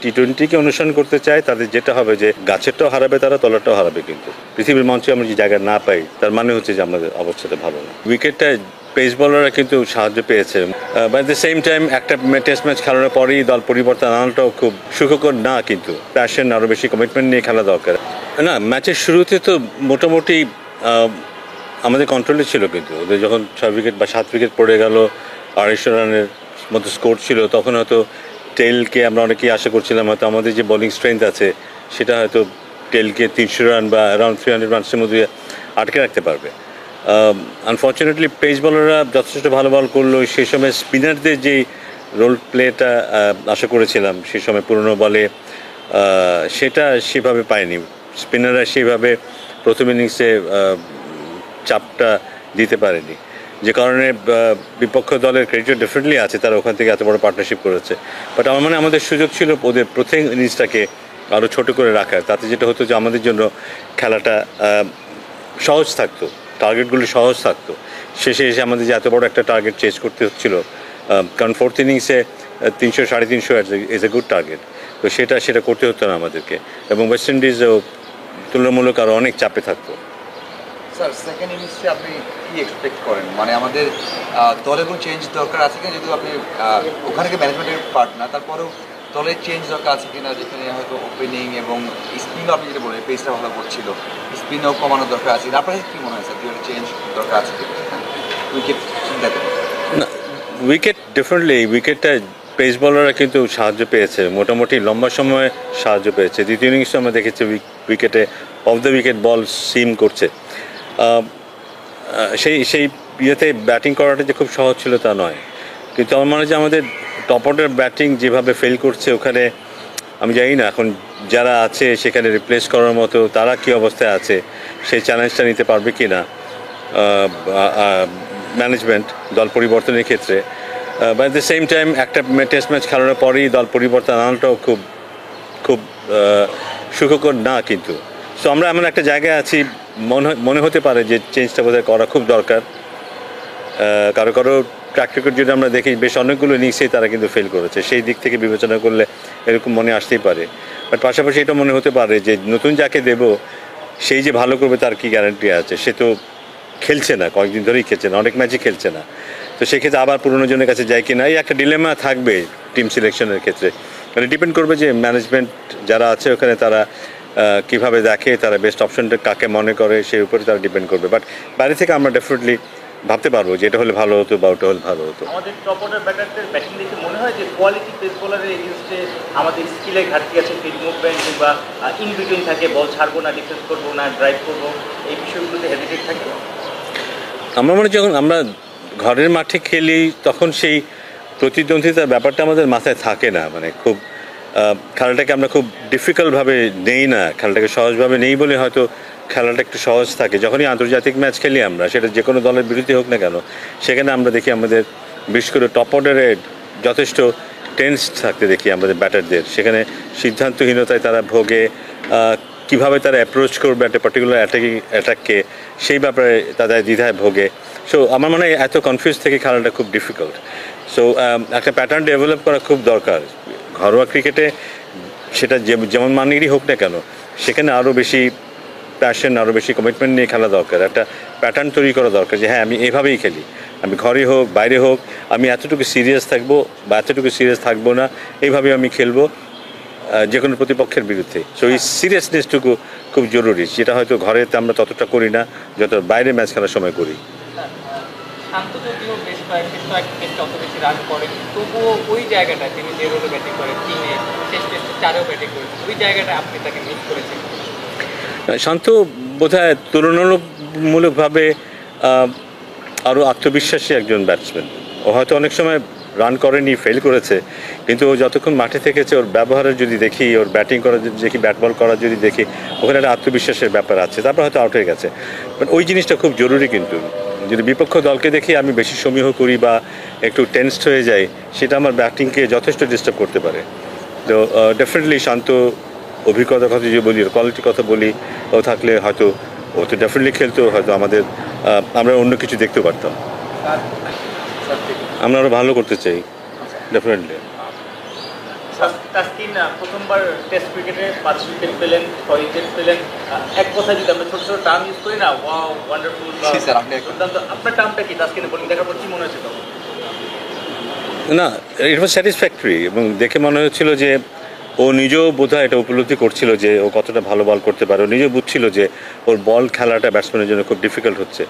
টি-20কে অনুসরণ করতে চায় তাদের যেটা হবে যে গাছেরটাও হারাবে তারা, তলারটাও হারাবে। কিন্তু পৃথিবীর মঞ্চে আমরা যে জায়গা না পাই তার মানে হচ্ছে যে আমাদের অবস্থাটা ভালো না। উইকেটটা পেস বলাররা কিন্তু সাহায্য পেয়েছে, বাট দ্য সেম টাইম একটা টেস্ট ম্যাচ খেলানোর পরেই দল পরিবর্তন আনাটাও খুব সুখকর না। কিন্তু প্যাশন, আরও বেশি কমিটমেন্ট নিয়ে খেলা দরকার। না, ম্যাচের শুরুতে তো মোটামুটি আমাদের কন্ট্রোলে ছিল, কিন্তু ওদের যখন 6 উইকেট বা 7 উইকেট পড়ে গেল, 250 রানের মতো স্কোর ছিল, তখন হয়তো টেলকে আমরা অনেকেই আশা করছিলাম হয়তো আমাদের যে বোলিং স্ট্রেংথ আছে সেটা হয়তো টেলকে 300 রান বা অ্যারাউন্ড 300 রানসের মধ্যে আটকে রাখতে পারবে। আনফর্চুনেটলি পেস বলাররা যথেষ্ট ভালো বল করলো। সেই সময় স্পিনারদের যেই রোল প্লেটা আশা করেছিলাম সেই সময় পুরনো বলে, সেটা সেভাবে পায়নি। স্পিনাররা সেভাবে প্রথম ইনিংসে চাপটা দিতে পারেনি, যে কারণে বিপক্ষ দলের ক্রেডিট ডেফিনেটলি আছে, তারা ওখান থেকে এত বড় পার্টনারশিপ করেছে। বাট আমার মানে আমাদের সুযোগ ছিল ওদের প্রথম ইনিংসটাকে আরও ছোটো করে রাখার। তাতে যেটা হতো যে আমাদের জন্য খেলাটা সহজ থাকতো, টার্গেটগুলি সহজ থাকতো। শেষে এসে আমাদের যে এত বড় একটা টার্গেট চেজ করতে হচ্ছিল, কারণ ফোর্থ ইনিংসে 300 350 ইজ এ গুড টার্গেট, তো সেটা করতে হতো না আমাদেরকে। এবং ওয়েস্ট ইন্ডিজও তুলনামূলক আরও অনেক চাপে থাকতো। স্যার, সেকেন্ড ইনিংসে আপনি কি এক্সপেক্ট করেন? মানে আমাদের দলের কোনো চেঞ্জ দরকার আছে কিনা? যদিও আপনি ওখানে ম্যানেজমেন্টের পার্ট না, তারপরেও দলের চেঞ্জ দরকার আছে কিনা, যেখানে হয়তো ওপেনিং এবং স্পিনও আপনি যেটা বলেন পেসটা ভালো করছিল, স্পিনও কমানোর দরকার আছে। আপনার কি মনে হয় স্যার, দুটো চেঞ্জ দরকার আছে কিনা উইকেট দেখেন? না, উইকেট ডেফিনেটলি উইকেটটা পেস বলাররা কিন্তু সাহায্য পেয়েছে, মোটামুটি লম্বা সময় সাহায্য পেয়েছে। দ্বিতীয় ইনিংসে আমরা দেখেছি উইকেটে অফ দ্য উইকেট বল সিম করছে। সেই ইয়েতে ব্যাটিং করাটা যে খুব সহজ ছিল তা নয়, কিন্তু আমার মনে হয় যে আমাদের টপ অর্ডার ব্যাটিং যেভাবে ফেল করছে, ওখানে আমি জানি না এখন যারা আছে সেখানে রিপ্লেস করার মতো তারা কী অবস্থায় আছে, সেই চ্যালেঞ্জটা নিতে পারবে কি না ম্যানেজমেন্ট দল পরিবর্তনের ক্ষেত্রে। বাট দ্য সেম টাইম একটা টেস্ট ম্যাচ খেলানোর পরেই দল পরিবর্তন আনাটাও খুব খুব সুখকর না। কিন্তু সো আমরা এমন একটা জায়গায় আছি, মনে হতে পারে যে চেঞ্জটা বোধহয় করা খুব দরকার। কারো ট্র্যাক রেকর্ড যদি আমরা দেখি, বেশ অনেকগুলো ইনিংসেই তারা কিন্তু ফেল করেছে। সেই দিক থেকে বিবেচনা করলে এরকম মনে আসতেই পারে। বাট পাশাপাশি এটা মনে হতে পারে যে নতুন যাকে দেব সেই যে ভালো করবে তার কি গ্যারান্টি আছে? সে তো খেলছে না, কয়েকদিন ধরেই খেলছে না, অনেক ম্যাচই খেলছে না। তো সেক্ষেত্রে আবার পুরনো জনের কাছে যায় কি না, এই একটা ডিলেমা থাকবে টিম সিলেকশনের ক্ষেত্রে। মানে ডিপেন্ড করবে যে ম্যানেজমেন্ট যারা আছে ওখানে তারা কীভাবে দেখে, তারা বেস্ট অপশনটা কাকে মনে করে, সেই উপরে তারা ডিপেন্ড করবে। বাট বাইরে থেকে আমরা ডেফিনেটলি ভাবতে পারবো যে এটা হলে ভালো হতো বা ওটা হলে ভালো হতো। আমাদের টপ অর্ডার ব্যাটারদের ব্যাটিং দেখে মনে হয় যে কোয়ালিটি পেস বোলারের এগেনস্টে আমাদের স্কিলের ঘাটতি আছে, ফিল্ড মুভমেন্ট কিংবা ইন বিটুইন থাকে, বল ছাড়বো না, ডিফেন্স করবো না, ড্রাইভ করবো, এই বিষয়গুলোতে হেজিটেট থাকে। আমরা মনে যখন আমরা ঘরের মাঠে খেলি তখন সেই প্রতিদ্বন্দ্বিতার ব্যাপারটা আমাদের মাথায় থাকে না। মানে খুব খেলাটাকে আমরা খুব ডিফিকাল্টভাবে নেই না, খেলাটাকে সহজভাবে নেই বলে হয়তো খেলাটা একটু সহজ থাকে। যখনই আন্তর্জাতিক ম্যাচ খেলি আমরা, সেটা যে কোনো দলের বিরুদ্ধে হোক না কেন, সেখানে আমরা দেখি আমাদের বিশেষ করে টপ অর্ডারে যথেষ্ট টেন্স থাকতে দেখি আমাদের ব্যাটারদের। সেখানে সিদ্ধান্তহীনতায় তারা ভোগে, কীভাবে তারা অ্যাপ্রোচ করবে একটা পার্টিকুলার অ্যাটাককে, সেই ব্যাপারে তাদের দ্বিধায় ভোগে। সো আমার মনে হয় এত কনফিউজ থেকে খেলাটা খুব ডিফিকাল্ট। সো একটা প্যাটার্ন ডেভেলপ করা খুব দরকার ঘরোয়া ক্রিকেটে, সেটা যেমন মানেরই হোক না কেন, সেখানে আরও বেশি প্যাশন, আরও বেশি কমিটমেন্ট নিয়ে খেলা দরকার। একটা প্যাটার্ন তৈরি করা দরকার যে হ্যাঁ, আমি এভাবেই খেলি, আমি ঘরে হোক বাইরে হোক, আমি এতটুকু সিরিয়াস থাকবো বা এতটুকু সিরিয়াস থাকবো না, এইভাবে আমি খেলবো যে কোনো প্রতিপক্ষের বিরুদ্ধে। সো এই সিরিয়াসনেসটুকু খুব জরুরি, যেটা হয়তো ঘরেতে আমরা ততটা করি না যত বাইরে ম্যাচ খেলার সময় করি। শান্ত যদিও বেশ কয়েকটা টেস্টে অত বেশি রান করেন, তবুও ওই জায়গাটা তিনি যে রোলে ব্যাটিং করেন, তিনে শেষ টেস্টে 4-এও ব্যাটিং করেছেন, ওই জায়গাটা আপনি তাকে মিস করেছেন? শান্ত বোধহয় তুলনামূলকভাবে আরও আত্মবিশ্বাসী একজন ব্যাটসম্যান। ও হয়তো অনেক সময় রান করেনি, ফেল করেছে, কিন্তু ও যতক্ষণ মাঠে থেকেছে ওর ব্যবহারের যদি দেখি, ওর ব্যাটিং করার যদি দেখি, ব্যাট বল করার যদি দেখি, ওখানে একটা আত্মবিশ্বাসের ব্যাপার আছে। তারপর হয়তো আউট হয়ে গেছে, বাট ওই জিনিসটা খুব জরুরি। কিন্তু যদি বিপক্ষ দলকে দেখি আমি বেশি সমীহ করি বা একটু টেন্সড হয়ে যাই, সেটা আমার ব্যাটিংকে যথেষ্ট ডিস্টার্ব করতে পারে। তো ডেফিনেটলি শান্ত অভিজ্ঞতার কথা যদি বলি, কোয়ালিটির কথা বলি, ও থাকলে হয়তো ও তো ডেফিনেটলি খেলতো, হয়তো আমরা অন্য কিছু দেখতে পারতাম। আমরা আরও ভালো করতে চাই ডেফিনেটলি। সেদিন প্রথমবার টেস্ট ক্রিকেটে 5 উইকেট পেলেন, 6 উইকেট পেলেন। এক কথায় যদি আমরা ছোট ছোট টার্ম ইউজ করি না, ওয়াও, ওয়ান্ডারফুল, জি স্যার, আপনি একদম দুর্দান্ত, আপনার টার্মটা কি তাসকিনের বোলিং দেখার পর কি মনে হয়েছে তখন? না, ইট ওয়াজ স্যাটিসফ্যাক্টরি এবং দেখে মনে হচ্ছিল যে ও নিজেও বোধহয় এটা উপলব্ধি করছিল যে ও কতটা ভালো বল করতে পারে। ও নিজেও বুঝছিল যে ওর বল খেলাটা ব্যাটসম্যানের জন্য খুব ডিফিকাল্ট হচ্ছে।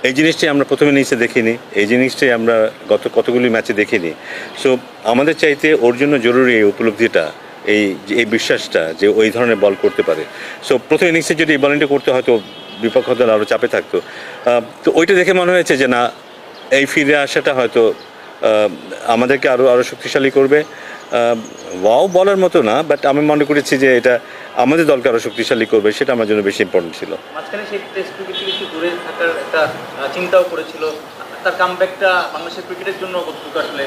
এই জিনিসটি আমরা প্রথমে নিচে দেখিনি, এই জিনিসটাই আমরা গত কতগুলি ম্যাচে দেখিনি। সো আমাদের চাইতে ওর জন্য জরুরি এই উপলব্ধিটা, এই বিশ্বাসটা যে ওই ধরনের বল করতে পারে। সো প্রথম ইনিংসে যদি এই বলিংটা করতে হয়তো বিপক্ষ দল আরও চাপে থাকতো। তো ওইটা দেখে মনে হয়েছে যে না, এই ফিরে আসাটা হয়তো আমাদেরকে আরও শক্তিশালী করবে। ওয়াও বলার মতো না, বাট আমি মনে করেছি যে এটা আমাদের দলকে আরও শক্তিশালী করবে, সেটা আমার জন্য বেশি ইম্পর্টেন্ট ছিল। মাঝখানে সেই টেস্ট ক্রিকেট থেকে একটু দূরে থাকার একটা চিন্তাও করেছিল। তার কামব্যাকটা বাংলাদেশের ক্রিকেটের জন্য কতটুকু আসলে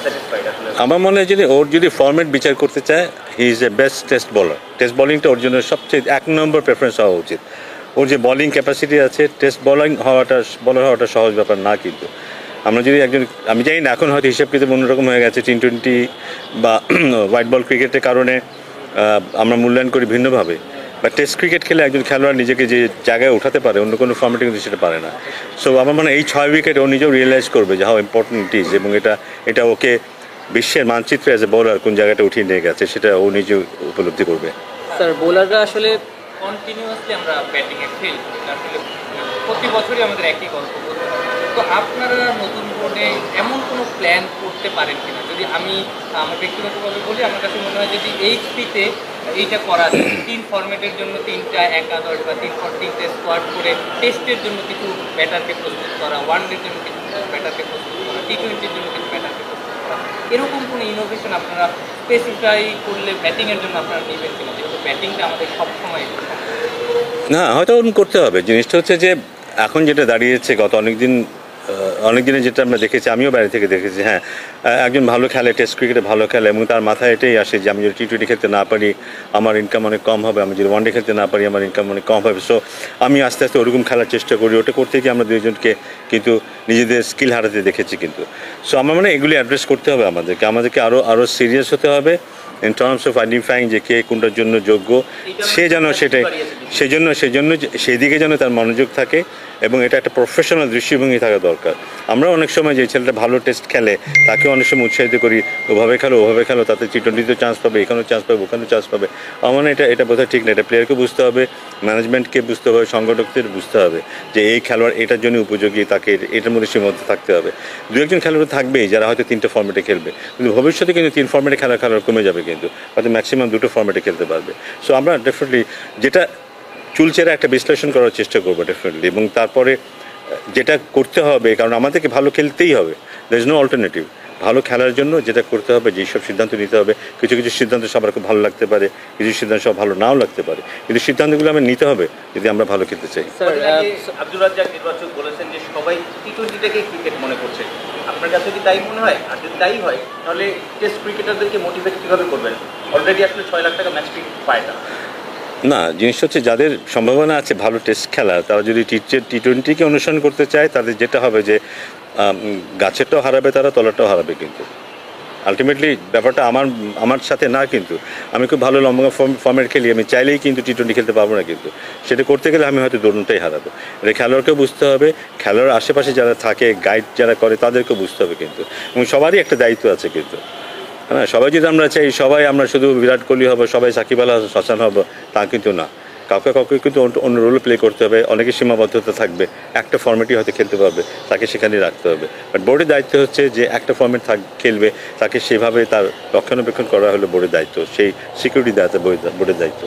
স্যাটিসফাইড আসলে? আমার মনে হয় যদি ওর যদি ফরম্যাট বিচার করতে চায়, he is a best test বলার। টেস্ট বলিংটা ওর জন্য সবচেয়ে 1 নম্বর প্রেফারেন্স হওয়া উচিত। ওর যে বলিং ক্যাপাসিটি আছে, টেস্ট বলার হওয়াটা সহজ ব্যাপার না। কিন্তু আমরা যদি আমি জানি না এখন হয়তো হিসাব কিতাব অন্যরকম হয়ে গেছে, টি-20 বা হোয়াইট বল ক্রিকেটের কারণে আমরা মূল্যায়ন করি ভিন্নভাবে। বা টেস্ট ক্রিকেট খেলে একজন খেলোয়াড় নিজেকে যে জায়গায় উঠাতে পারে, অন্য কোনো ফর্মেটে কিন্তু সেটা পারে না। সো আমার মনে হয় এই 6 উইকেট ও নিজেও রিয়েলাইজ করবে যে হাউ ইম্পর্টেন্ট ইট ইজ, এবং এটা ওকে বিশ্বের মানচিত্রে অ্যাজ এ বোলার কোন জায়গাটা উঠিয়ে নিয়ে গেছে সেটা ও নিজে উপলব্ধি করবে। স্যার, বোলাররা আসলে কন্টিনিউয়াসলি আমরা ব্যাটিংয়ে ফেল করি, আসলে প্রতি বছরই আমাদের একই গল্প বলতে হয়। তো আপনারা নতুন বোর্ডে এমন কোনো প্ল্যান করতে পারেন কিনা? যদি আমি আমার ব্যক্তিগতভাবে বলি, আমার কাছে মনে হয় যদি এইচপিতে এইটা করা যায়, 3 ফরম্যাটের জন্য 3টা একাদশ বা 3-4-3 স্কোয়াড করে টেস্টের জন্য কিছু ব্যাটারকে প্রস্তুত করা, ওয়ানডের জন্য কিছু ব্যাটারকে প্রস্তুত করা, টি-20-র জন্য কিছু ব্যাটারকে প্রস্তুত করা, এরকম কোনো ইনোভেশন আপনারা স্পেসিফাই করলে ব্যাটিংয়ের জন্য আপনারা নেবেন কিনা? যেহেতু ব্যাটিংটা আমাদের সবসময় না, হয়তো ওরকম করতে হবে। জিনিসটা হচ্ছে যে এখন যেটা দাঁড়িয়েছে, গত অনেক দিনে যেটা আমরা দেখেছি, আমিও বাইরে থেকে দেখেছি, হ্যাঁ, একজন ভালো খেলে, টেস্ট ক্রিকেটে ভালো খেলে এবং তার মাথায় এটাই আসে যে আমি যদি টি-20 খেলতে না পারি আমার ইনকাম অনেক কম হবে, আমি যদি ওয়ানডে খেলতে না পারি আমার ইনকাম অনেক কম হবে। সো আমি আস্তে আস্তে ওরকম খেলার চেষ্টা করি। ওটা করতে গিয়ে আমরা দুইজনকে কিন্তু নিজেদের স্কিল হারাতে দেখেছি কিন্তু। সো আমার মানে এগুলি অ্যাড্রেস করতে হবে আমাদেরকে আরও সিরিয়াস হতে হবে ইন টার্মস অফ আইডেন্টিফাইং যে কে কোনটার জন্য যোগ্য, সে যেন সেটাই সেজন্য সেই দিকে যেন তার মনোযোগ থাকে এবং এটা একটা প্রফেশনাল দৃষ্টিভঙ্গি থাকা দরকার। আমরা অনেক সময় যে ছেলেটা ভালো টেস্ট খেলে তাকে অনেক সময় উৎসাহিত করি, ওভাবে খেলো, তাতে টি-20তেও চান্স পাবে, এখানেও চান্স পাবে, ওখানেও চান্স পাবে। আমার মনে হয় এটা বোধহয় ঠিক না। এটা প্লেয়ারকে বুঝতে হবে, ম্যানেজমেন্টকে বুঝতে হবে, সংগঠকদের বুঝতে হবে যে এই খেলোয়াড় এটার জন্য উপযোগী, তাকে এটার মধ্যে সীমাবদ্ধ থাকতে হবে। 2-1 খেলোয়াড় থাকবেই যারা হয়তো 3টে ফর্মেটে খেলবে, কিন্তু ভবিষ্যতে কিন্তু 3 ফর্মেটে খেলোয়াড় কমে যাবে, কিন্তু হয়তো ম্যাক্সিমাম 2টো ফর্মেটে খেলতে পারবে। সো আমরা ডেফিনেটলি যেটা চুলচেরা একটা বিশ্লেষণ করার চেষ্টা করবো ডেফিনেটলি, এবং তারপরে যেটা করতে হবে, কারণ আমাদেরকে ভালো খেলতেই হবে, দের ইজ নো অল্টারনেটিভ। ভালো খেলার জন্য যেটা করতে হবে, যেসব সিদ্ধান্ত নিতে হবে, কিছু সিদ্ধান্ত সবার খুব ভালো লাগতে পারে, কিছু সিদ্ধান্ত সব ভালো নাও লাগতে পারে, কিন্তু সিদ্ধান্তগুলো আমরা নিতে হবে যদি আমরা ভালো খেলতে চাই। আব্দুল রাজ্জাক নির্বাচক বলেছেন যে সবাই টি-20টাকে ক্রিকেট মনে করছে। আপনার কাছে যদি তাই মনে হয়, আর যদি তাই হয় তাহলে টেস্ট ক্রিকেটারদেরকে মোটিভেট কীভাবে করবেন? অলরেডি আসলে 6 লাখ টাকা ম্যাচ ফি পায় না। না, জিনিসটা হচ্ছে যাদের সম্ভাবনা আছে ভালো টেস্ট খেলা, তারা যদি টি-20কে অনুসরণ করতে চায়, তাদের যেটা হবে যে গাছেরটাও হারাবে তারা, তলাটাও হারাবে। কিন্তু আলটিমেটলি ব্যাপারটা আমার সাথে না, কিন্তু আমি খুব ভালো লম্বা ফর্মেট খেলি, আমি চাইলেই কিন্তু টি-20 খেলতে পারবো না। কিন্তু সেটা করতে গেলে আমি হয়তো দোনোটাই হারাবো। এটা খেলোয়াড়কেও বুঝতে হবে, খেলোয়াড় আশেপাশে যারা থাকে, গাইড যারা করে তাদেরকেও বুঝতে হবে কিন্তু, এবং সবারই একটা দায়িত্ব আছে কিন্তু। হ্যাঁ, সবাই যদি আমরা চাই সবাই আমরা শুধু বিরাট কোহলি হবো, সবাই সাকিব আল হাসান হবো, তা কিন্তু না। কাউকে কিন্তু অন্য রোল প্লে করতে হবে, অনেকের সীমাবদ্ধতা থাকবে। একটা ফর্মেটই হয়তো খেলতে পারবে, তাকে সেখানে রাখতে হবে। বাট বোর্ডের দায়িত্ব হচ্ছে যে একটা ফর্মেট খেলবে, তাকে সেভাবে তার রক্ষণাবেক্ষণ করা হলো বোর্ডের দায়িত্ব, সেই সিকিউরিটি দেওয়া বোর্ডের দায়িত্ব।